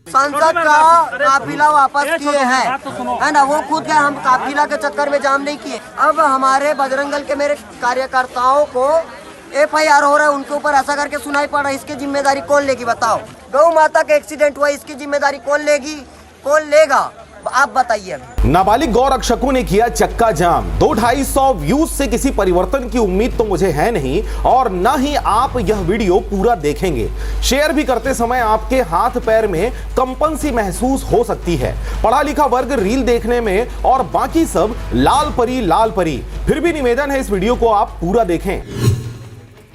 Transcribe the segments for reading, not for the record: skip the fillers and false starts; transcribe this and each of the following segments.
सांसद का काफिला वापस किए हैं, है ना। वो खुद गए, हम काफिला के चक्कर में जाम नहीं किए। अब हमारे बजरंग दल के मेरे कार्यकर्ताओं को FIR हो रहा है, उनके ऊपर ऐसा करके सुनाई पड़ रहा है। इसकी जिम्मेदारी कौन लेगी बताओ? गौ माता का एक्सीडेंट हुआ, इसकी जिम्मेदारी कौन लेगी, कौन लेगा, आप बताइए। नाबालिग गौ रक्षकों ने किया चक्का जाम। 200-250 व्यूज से किसी परिवर्तन की उम्मीद तो मुझे है नहीं, और न ही आप यह वीडियो पूरा देखेंगे। शेयर भी करते समय आपके हाथ पैर में कंपन सी महसूस हो सकती है। पढ़ा लिखा वर्ग रील देखने में और बाकी सब लाल परी। फिर भी निवेदन है, इस वीडियो को आप पूरा देखें।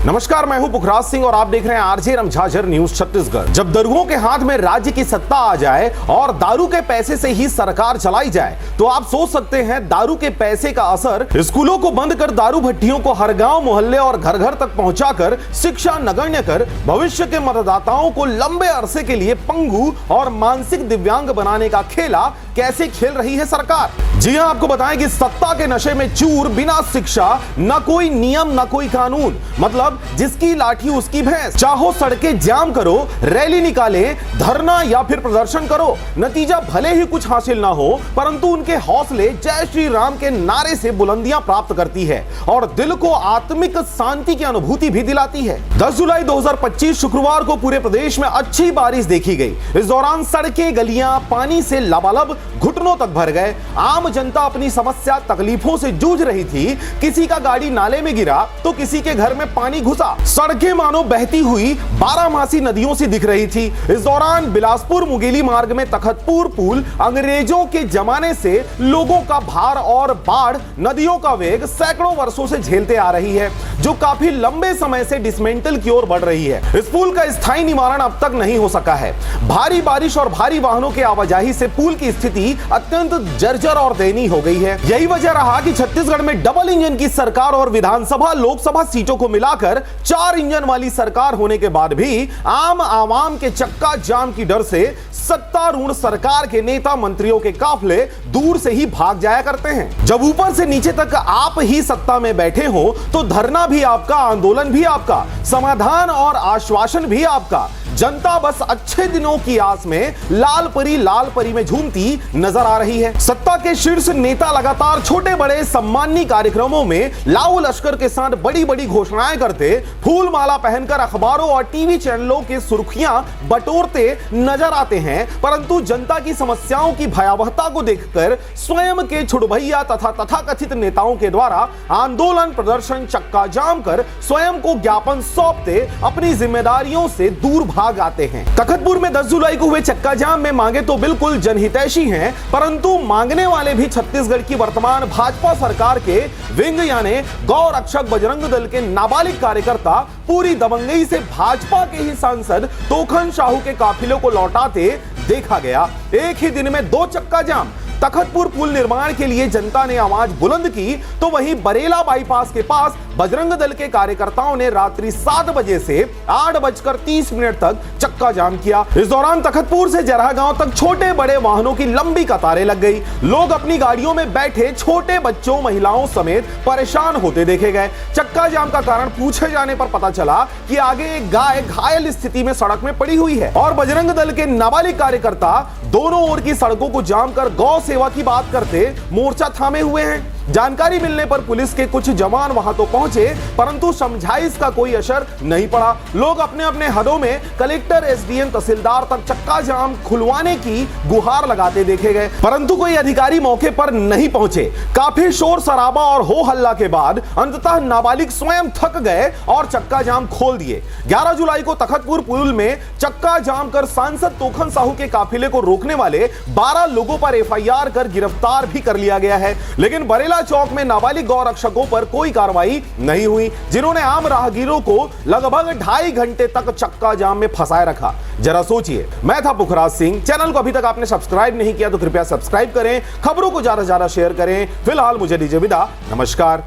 नमस्कार, मैं हूं पुखराज सिंह और आप देख रहे हैं आरजे रमझाझर न्यूज छत्तीसगढ़। जब दरुओं के हाथ में राज्य की सत्ता आ जाए और दारू के पैसे से ही सरकार चलाई जाए, तो आप सोच सकते हैं दारू के पैसे का असर। स्कूलों को बंद कर दारू भट्टियों को हर गांव मोहल्ले और घर घर तक पहुंचाकर शिक्षा नगण्य कर भविष्य के मतदाताओं को लंबे अरसे के लिए पंगु और मानसिक दिव्यांग बनाने का खेला कैसे खेल रही है सरकार। जी हां, आपको बताएं कि सत्ता के नशे में चूर, बिना शिक्षा, न कोई नियम न कोई कानून, मतलब जिसकी लाठी उसकी भैंस। चाहो सड़कें जाम करो, रैली निकाले, धरना या फिर प्रदर्शन करो, नतीजा भले ही कुछ हासिल ना हो, परंतु उनके हौसले जय श्री राम के नारे से बुलंदियां प्राप्त करती है और दिल को आत्मिक शांति की अनुभूति भी दिलाती है। 10 जुलाई 2025 शुक्रवार को पूरे प्रदेश में अच्छी बारिश देखी गई। इस दौरान सड़कें गलियां पानी से लबालब घुटनों तक भर गए। आम जनता अपनी समस्या तकलीफों से जूझ रही थी। किसी का गाड़ी नाले में गिरा तो किसी के घर में पानी घुसा। सड़कें मानो बहती हुई 12 नदियों से दिख रही थी। इस दौरान बिलासपुर मुंगेली मार्ग में तखतपुर पुल अंग्रेजों के जमाने से लोगों का भार और बाढ़ नदियों का वेग सैकड़ों वर्षों से झेलते आ रही है, जो काफी लंबे समय से डिसमेंटल की ओर बढ़ रही है। इस पुल का स्थायी निवारण अब तक नहीं हो सका है। भारी बारिश और भारी वाहनों के आवाजाही से पुल की स्थिति अत्यंत जर्जर और दयनीय हो गई है। यही वजह रहा कि छत्तीसगढ़ में डबल इंजन की सरकार और विधानसभा लोकसभा सीटों को मिलाकर 4 इंजन वाली सरकार होने के बाद भी आम आवाम के चक्का जाम की डर से सत्तारूढ़ सरकार के नेता मंत्रियों के काफले दूर से ही भाग जाया करते हैं। जब ऊपर से नीचे तक आप ही सत्ता में बैठे हो तो धरना भी आपका, आंदोलन भी आपका, समाधान और आश्वासन भी आपका। जनता बस अच्छे दिनों की आस में लाल परी में झूमती नजर आ रही है। सत्ता के शीर्ष नेता लगातार छोटे बड़े सम्माननीय कार्यक्रमों में लाओ लश्कर के साथ बड़ी बड़ी घोषणाएं करते, फूल माला पहनकर अखबारों और टीवी चैनलों की सुर्खियां बटोरते नजर आते हैं, परंतु जनता की समस्याओं की भयावहता को देखकर स्वयं के छुड़भैया तथा तथाकथित नेताओं के द्वारा आंदोलन, प्रदर्शन, चक्का जाम कर स्वयं को ज्ञापन सौंपते अपनी जिम्मेदारियों से दूर भाग आते हैं। तखतपुर में 10 जुलाई को हुए चक्का जाम में मांगे तो बिल्कुल जनहितैषी हैं, परंतु मांगने वाले भी छत्तीसगढ़ की वर्तमान भाजपा सरकार के विंग यानी गौ रक्षक बजरंग दल के नाबालिग कार्यकर्ता पूरी दबंगई से भाजपा के ही सांसद तोखन साहू के काफिले को लौटाते देखा गया। एक ही दिन में 2 चक्का जाम। तखतपुर पुल निर्माण के लिए जनता ने आवाज बुलंद की, तो वहीं बरेला बाईपास के पास बजरंग दल के कार्यकर्ताओं ने रात्रि 7 बजे से 8:30 तक चक्का जाम किया। इस दौरान तखतपुर से जरहा गांव तक छोटे बड़े वाहनों की लंबी कतारें लग गई। लोग अपनी गाड़ियों में बैठे छोटे बच्चों, महिलाओं समेत परेशान होते देखे गए। चक्का जाम का कारण पूछे जाने पर पता चला कि आगे एक गाय घायल स्थिति में सड़क में पड़ी हुई है और बजरंग दल के नाबालिग कार्यकर्ता दोनों ओर की सड़कों को जाम कर गौ सेवा की बात करते मोर्चा थामे हुए हैं। जानकारी मिलने पर पुलिस के कुछ जवान वहां तो पहुंचे, परंतु समझाइश का कोई असर नहीं पड़ा। लोग अपने अपने हदों में कलेक्टर, एसडीएम, तहसीलदार तक चक्का जाम खुलवाने की गुहार लगाते देखे गए, परंतु कोई अधिकारी मौके पर नहीं पहुंचे। काफी शोर शराबा और हो हल्ला के बाद अंततः नाबालिग स्वयं थक गए और चक्का जाम खोल दिए। 11 जुलाई को तखतपुर पुल में चक्का जाम कर सांसद तोखन साहू के काफिले को रोकने वाले 12 लोगों पर FIR कर गिरफ्तार भी कर लिया गया है, लेकिन बरेला चौक में नाबालिग गौ रक्षकों पर कोई कार्रवाई नहीं हुई, जिन्होंने आम राहगीरों को लगभग 2.5 घंटे तक चक्का जाम में फंसाए रखा। जरा सोचिए। मैं था पुखराज सिंह। चैनल को अभी तक आपने सब्सक्राइब नहीं किया तो कृपया सब्सक्राइब करें, खबरों को ज्यादा से ज्यादा शेयर करें। फिलहाल मुझे दीजिए विदा, नमस्कार।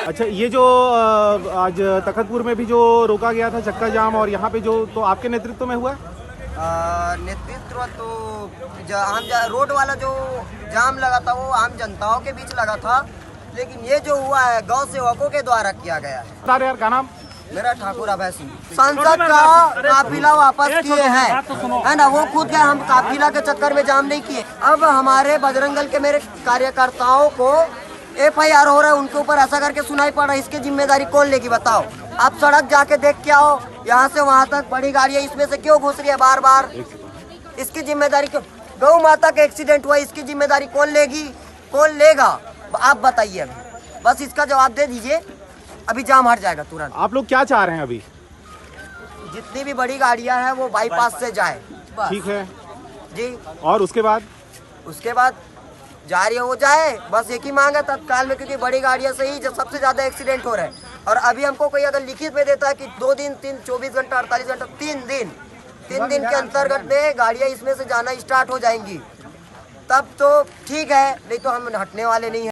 अच्छा, ये जो आज तखतपुर में भी जो रोका गया था चक्का जाम और यहाँ पे जो, तो आपके नेतृत्व में हुआ? नेतृत्व तो रोड वाला जो जाम लगा था वो आम जनताओं के बीच लगा था, लेकिन ये जो हुआ है गौ सेवकों के द्वारा किया गया है। यार, क्या नाम? मेरा ठाकुर अभय सिंह सांसद का काफिला वापस किए हैं, है ना। वो खुद गए, हम काफिला के चक्कर में जाम नहीं किए। अब हमारे बजरंग दल के मेरे कार्यकर्ताओं को FIR हो रहा है, उनके ऊपर ऐसा करके सुनाई पड़ रहा है। इसकी जिम्मेदारी कौन लेगी बताओ? आप सड़क जाके देख के आओ, यहाँ से वहाँ तक बड़ी गाड़ियाँ इसमें से क्यों घुस रही है बार बार? इसकी जिम्मेदारी क्यों? गौ माता का एक्सीडेंट हुआ, इसकी जिम्मेदारी कौन लेगी, कौन लेगा? आप बताइए, अभी बस इसका जवाब दे दीजिए, अभी जाम हट जाएगा तुरंत। आप लोग क्या चाह रहे हैं अभी? जितनी भी बड़ी गाड़ियां हैं वो बाईपास से जाए, ठीक है जी। और उसके बाद जारी हो जाए, बस एक ही मांग है तत्काल में, क्योंकि बड़ी गाड़ियां से ही सबसे ज्यादा एक्सीडेंट हो रहे हैं। और अभी हमको कोई अगर लिखित में देता है कि 2 दिन 24 घंटा 48 घंटा 3 दिन के अंतर्गत में गाड़ियां इसमें से जाना स्टार्ट हो जाएंगी, तब तो ठीक है, नहीं तो हम हटने वाले नहीं है।